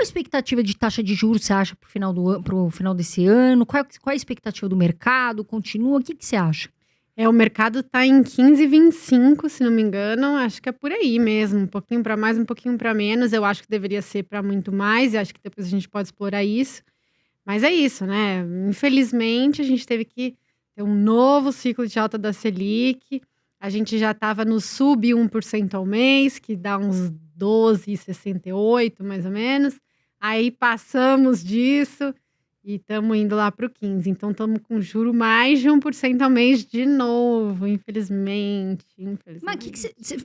a expectativa de taxa de juros você acha pro final desse ano? Qual a expectativa do mercado? Continua? O que você acha? O mercado está em 15,25, se não me engano. Acho que é por aí mesmo. Um pouquinho para mais, um pouquinho para menos. Eu acho que deveria ser para muito mais. E acho que depois a gente pode explorar isso. Mas é isso, né? Infelizmente, a gente teve que ter um novo ciclo de alta da Selic. A gente já estava no sub 1% ao mês, que dá uns 12,68, mais ou menos. Aí passamos disso e estamos indo lá para o 15. Então, estamos com juro mais de 1% ao mês de novo, infelizmente. Mas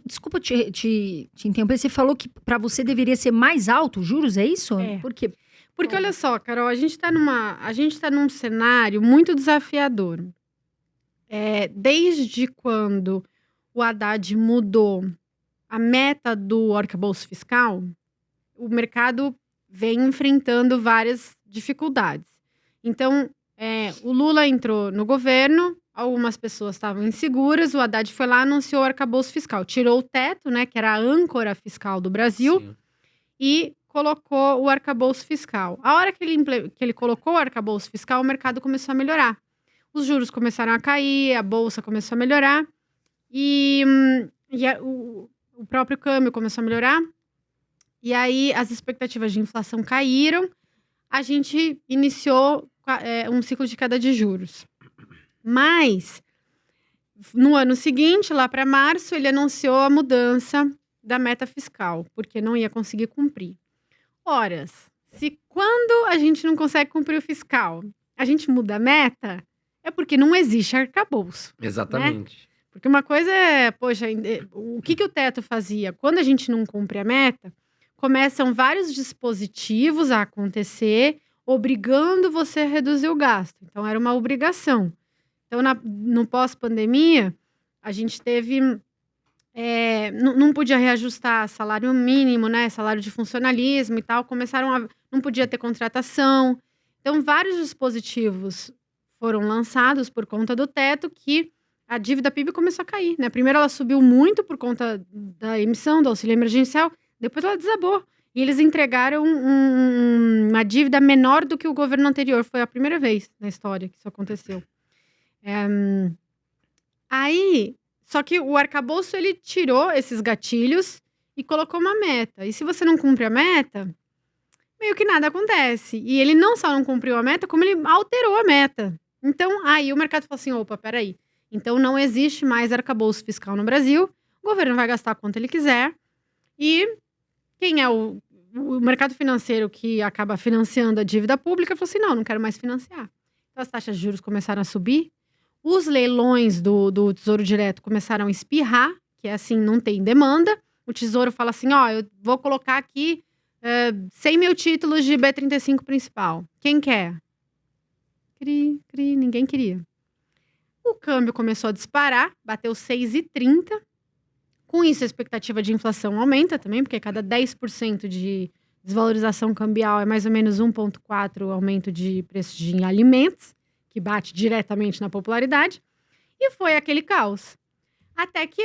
desculpa te interromper, você falou que para você deveria ser mais alto os juros, é isso? Por quê? Porque olha só, Carol, a gente tá num cenário muito desafiador. Desde quando o Haddad mudou a meta do arcabouço fiscal, o mercado vem enfrentando várias dificuldades. Então, o Lula entrou no governo, algumas pessoas estavam inseguras, o Haddad foi lá e anunciou o arcabouço fiscal. Tirou o teto, né, que era a âncora fiscal do Brasil, Sim. e colocou o arcabouço fiscal. A hora que ele colocou o arcabouço fiscal, o mercado começou a melhorar. Os juros começaram a cair, a bolsa começou a melhorar, e o próprio câmbio começou a melhorar. E aí as expectativas de inflação caíram, a gente iniciou um ciclo de queda de juros. Mas, no ano seguinte, lá para março, ele anunciou a mudança da meta fiscal, porque não ia conseguir cumprir. Ora, se quando a gente não consegue cumprir o fiscal, a gente muda a meta, é porque não existe arcabouço. Exatamente. Né? Porque uma coisa é, poxa, o que o teto fazia? Quando a gente não cumpre a meta, começam vários dispositivos a acontecer, obrigando você a reduzir o gasto. Então, era uma obrigação. Então, no pós-pandemia, a gente teve... não podia reajustar salário mínimo, né? Salário de funcionalismo e tal. Não podia ter contratação. Então, vários dispositivos foram lançados por conta do teto que a dívida PIB começou a cair, né? Primeiro ela subiu muito por conta da emissão do auxílio emergencial, depois ela desabou. E eles entregaram uma dívida menor do que o governo anterior. Foi a primeira vez na história que isso aconteceu. Só que o arcabouço, ele tirou esses gatilhos e colocou uma meta. E se você não cumpre a meta, meio que nada acontece. E ele não só não cumpriu a meta, como ele alterou a meta. Então, aí o mercado falou assim, opa, peraí. Então, não existe mais arcabouço fiscal no Brasil. O governo vai gastar quanto ele quiser. E quem é o mercado financeiro que acaba financiando a dívida pública falou assim, não quero mais financiar. Então, as taxas de juros começaram a subir. Os leilões do Tesouro Direto começaram a espirrar, que é assim, não tem demanda. O Tesouro fala assim, eu vou colocar aqui 100 mil títulos de B35 principal. Quem quer? Ninguém queria. O câmbio começou a disparar, bateu 6,30. Com isso, a expectativa de inflação aumenta também, porque cada 10% de desvalorização cambial é mais ou menos 1,4 aumento de preço de alimentos, que bate diretamente na popularidade. E foi aquele caos. Até que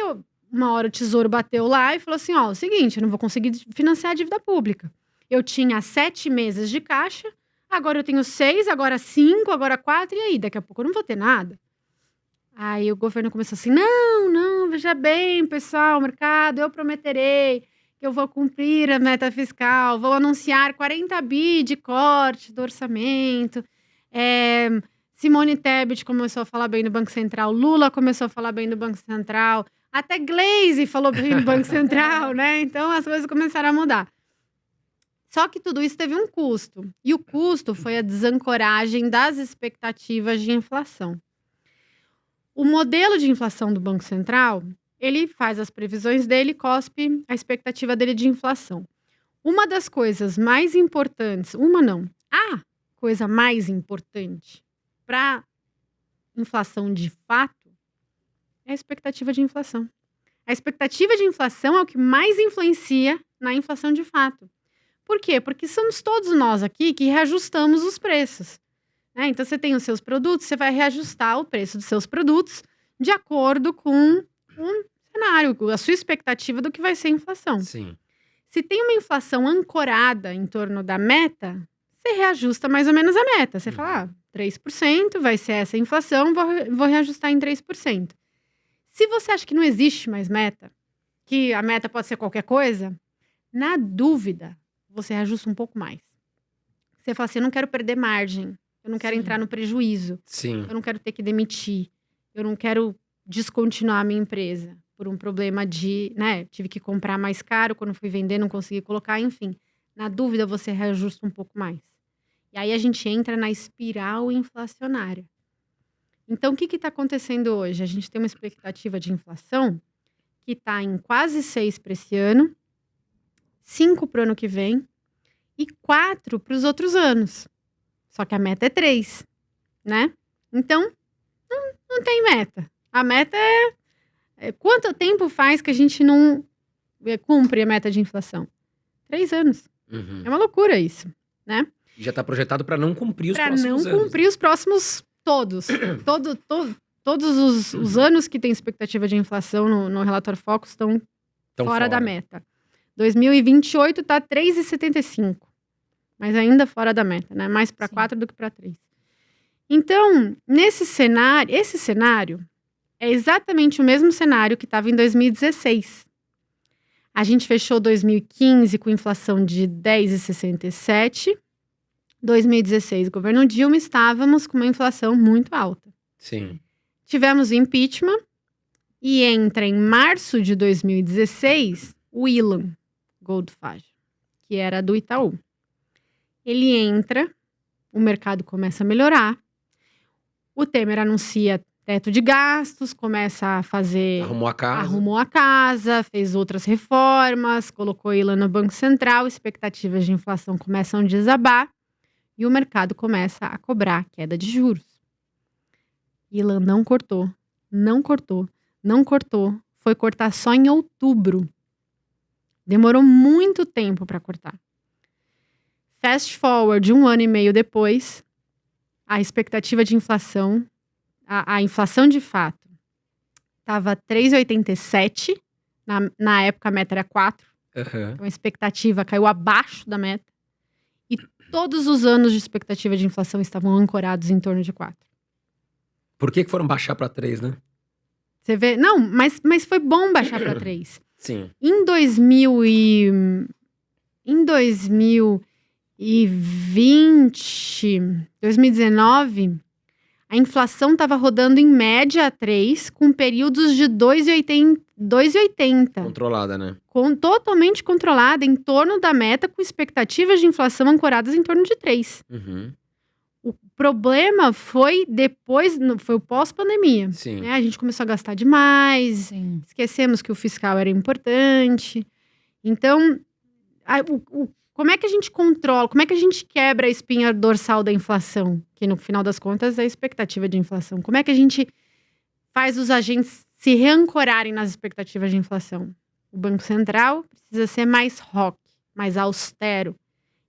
uma hora o Tesouro bateu lá e falou assim, o seguinte, eu não vou conseguir financiar a dívida pública. Eu tinha 7 meses de caixa, agora eu tenho 6, agora 5, agora 4, e aí? Daqui a pouco eu não vou ter nada. Aí o governo começou assim, não, veja bem, pessoal, mercado, eu prometerei que eu vou cumprir a meta fiscal, vou anunciar 40 bi de corte do orçamento. Simone Tebet começou a falar bem do Banco Central, Lula começou a falar bem do Banco Central, até Glaze falou bem do Banco Central, né? Então as coisas começaram a mudar. Só que tudo isso teve um custo, e o custo foi a desancoragem das expectativas de inflação. O modelo de inflação do Banco Central, ele faz as previsões dele e cospe a expectativa dele de inflação. Uma das coisas mais importantes, a coisa mais importante para inflação de fato é a expectativa de inflação. A expectativa de inflação é o que mais influencia na inflação de fato. Por quê? Porque somos todos nós aqui que reajustamos os preços. Então, você tem os seus produtos, você vai reajustar o preço dos seus produtos de acordo com um cenário, a sua expectativa do que vai ser a inflação. Sim. Se tem uma inflação ancorada em torno da meta, você reajusta mais ou menos a meta. Você fala, 3% vai ser essa inflação, vou reajustar em 3%. Se você acha que não existe mais meta, que a meta pode ser qualquer coisa, na dúvida, você reajusta um pouco mais. Você fala assim, eu não quero perder margem, eu não quero entrar no prejuízo, eu não quero ter que demitir, eu não quero descontinuar a minha empresa por um problema de, né, tive que comprar mais caro, quando fui vender não consegui colocar, enfim. Na dúvida, você reajusta um pouco mais. E aí a gente entra na espiral inflacionária. Então, o que está acontecendo hoje? A gente tem uma expectativa de inflação que está em quase 6 para esse ano, 5 para o ano que vem e 4 para os outros anos. Só que a meta é 3, né? Então, não tem meta. A meta é quanto tempo faz que a gente não cumpre a meta de inflação? 3 anos. É uma loucura isso, né? Já está projetado para não cumprir os próximos anos. Para não cumprir os próximos todos. Todos os anos que tem expectativa de inflação no relatório Focus estão fora da meta. 2028 está 3,75. Mas ainda fora da meta, né? Mais para 4 do que para 3. Então, esse cenário é exatamente o mesmo cenário que estava em 2016. A gente fechou 2015 com inflação de 10,67. 2016, governo Dilma, estávamos com uma inflação muito alta. Sim. Tivemos impeachment e entra em março de 2016 o Ilan Goldfarb, que era do Itaú. Ele entra, o mercado começa a melhorar, o Temer anuncia teto de gastos, começa a fazer... Arrumou a casa, fez outras reformas, colocou Ilan no Banco Central, expectativas de inflação começam a desabar e o mercado começa a cobrar queda de juros. Ilan não cortou, foi cortar só em outubro. Demorou muito tempo para cortar. Fast forward, 1 ano e meio depois, a expectativa de inflação, a inflação de fato, estava 3,87. Na época a meta era 4. Então a expectativa caiu abaixo da meta. E todos os anos de expectativa de inflação estavam ancorados em torno de 4. Por que foram baixar para 3, né? Você vê? Não, mas foi bom baixar para 3. Sim. Em 2020, 2019, a inflação estava rodando em média a 3, com períodos de 2,80. Controlada, né? Totalmente controlada, em torno da meta, com expectativas de inflação ancoradas em torno de 3. O problema foi depois, foi o pós-pandemia. Né? A gente começou a gastar demais, esquecemos que o fiscal era importante. Então, como é que a gente controla, como é que a gente quebra a espinha dorsal da inflação? Que no final das contas é a expectativa de inflação. Como é que a gente faz os agentes se reancorarem nas expectativas de inflação? O Banco Central precisa ser mais rock, mais austero.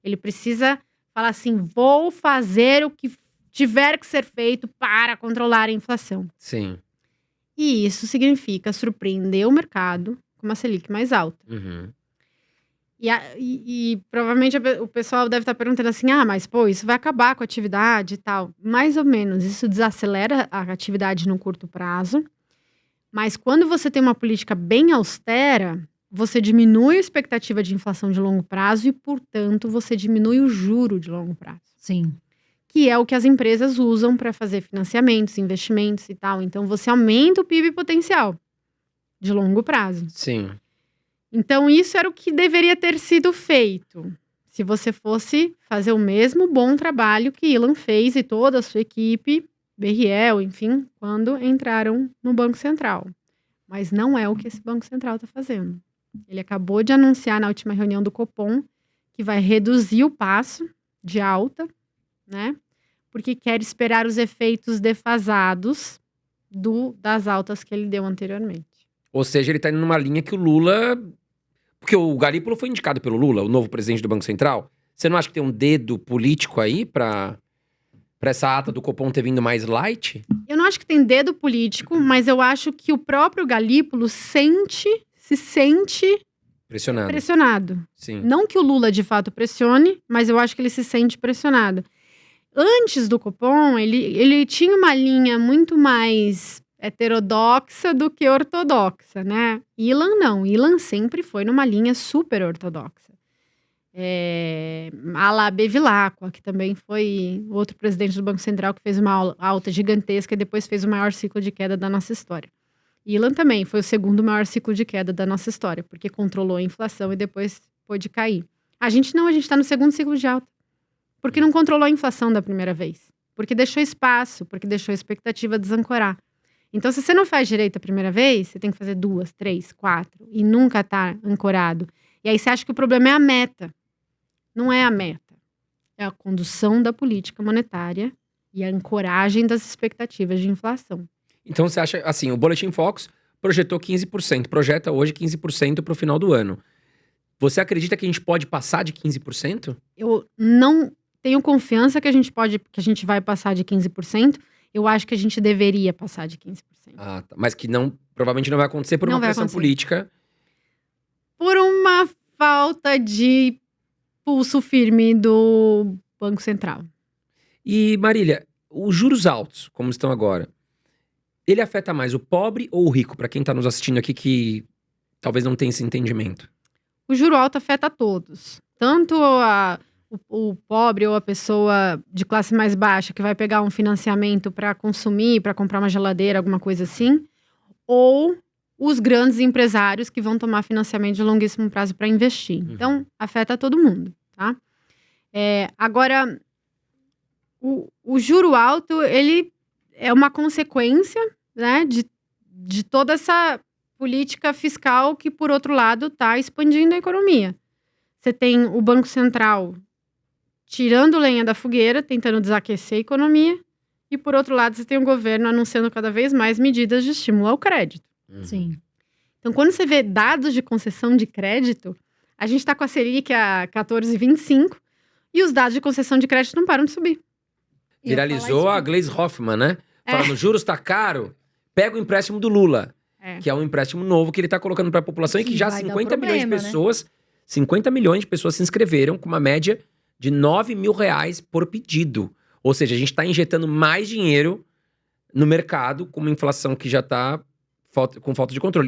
Ele precisa falar assim, vou fazer o que tiver que ser feito para controlar a inflação. Sim. E isso significa surpreender o mercado com uma Selic mais alta. E provavelmente o pessoal deve estar perguntando assim, mas pô, isso vai acabar com a atividade e tal. Mais ou menos, isso desacelera a atividade no curto prazo. Mas quando você tem uma política bem austera, você diminui a expectativa de inflação de longo prazo e, portanto, você diminui o juro de longo prazo. Sim. Que é o que as empresas usam para fazer financiamentos, investimentos e tal. Então, você aumenta o PIB potencial de longo prazo. Sim. Então, isso era o que deveria ter sido feito. Se você fosse fazer o mesmo bom trabalho que Ilan fez e toda a sua equipe, Berriel, enfim, quando entraram no Banco Central. Mas não é o que esse Banco Central está fazendo. Ele acabou de anunciar na última reunião do Copom que vai reduzir o passo de alta, né? Porque quer esperar os efeitos defasados das altas que ele deu anteriormente. Ou seja, ele está indo numa linha que o Lula... Porque o Galípolo foi indicado pelo Lula, o novo presidente do Banco Central. Você não acha que tem um dedo político aí para essa ata do Copom ter vindo mais light? Eu não acho que tem dedo político, mas eu acho que o próprio Galípolo se sente Pressionado. pressionado. Sim. Não que o Lula, de fato, pressione, mas eu acho que ele se sente pressionado. Antes do Copom, ele tinha uma linha muito mais heterodoxa do que ortodoxa, né? Ilan não. Ilan sempre foi numa linha super ortodoxa. A la Bevilacqua, que também foi outro presidente do Banco Central que fez uma alta gigantesca e depois fez o maior ciclo de queda da nossa história. Ilan também foi o segundo maior ciclo de queda da nossa história, porque controlou a inflação e depois pôde cair. A gente está no segundo ciclo de alta. Porque não controlou a inflação da primeira vez. Porque deixou espaço, porque deixou a expectativa desancorar. Então, se você não faz direito a primeira vez, você tem que fazer 2, 3, 4 e nunca tá ancorado. E aí você acha que o problema é a meta. Não é a meta. É a condução da política monetária e a ancoragem das expectativas de inflação. Então você acha, assim, o Boletim Focus projetou 15%, projeta hoje 15% para o final do ano. Você acredita que a gente pode passar de 15%? Eu não tenho confiança que a gente vai passar de 15%. Eu acho que a gente deveria passar de 15%. Ah, tá. Mas que provavelmente não vai acontecer por Não uma vai pressão acontecer. política. Por uma falta de pulso firme do Banco Central. E, Marília, os juros altos, como estão agora, ele afeta mais o pobre ou o rico? Para quem está nos assistindo aqui que talvez não tenha esse entendimento. O juro alto afeta a todos. Tanto o pobre ou a pessoa de classe mais baixa que vai pegar um financiamento para consumir, para comprar uma geladeira, alguma coisa assim, ou os grandes empresários que vão tomar financiamento de longuíssimo prazo para investir. Então, afeta todo mundo, tá? Agora, o juro alto, ele é uma consequência, né, de toda essa política fiscal que, por outro lado, está expandindo a economia. Você tem o Banco Central tirando lenha da fogueira, tentando desaquecer a economia, e, por outro lado, você tem o governo anunciando cada vez mais medidas de estímulo ao crédito. Sim. Então, quando você vê dados de concessão de crédito, a gente está com a Selic a 14,25 e os dados de concessão de crédito não param de subir. Viralizou a Gleisi Hoffmann, né? Falando, juros tá caro, pega o empréstimo do Lula. Que é um empréstimo novo que ele tá colocando para a população e que já 50 milhões de pessoas, 50 milhões de pessoas se inscreveram com uma média de R$9 mil por pedido. Ou seja, a gente está injetando mais dinheiro no mercado com uma inflação que já está com falta de controle.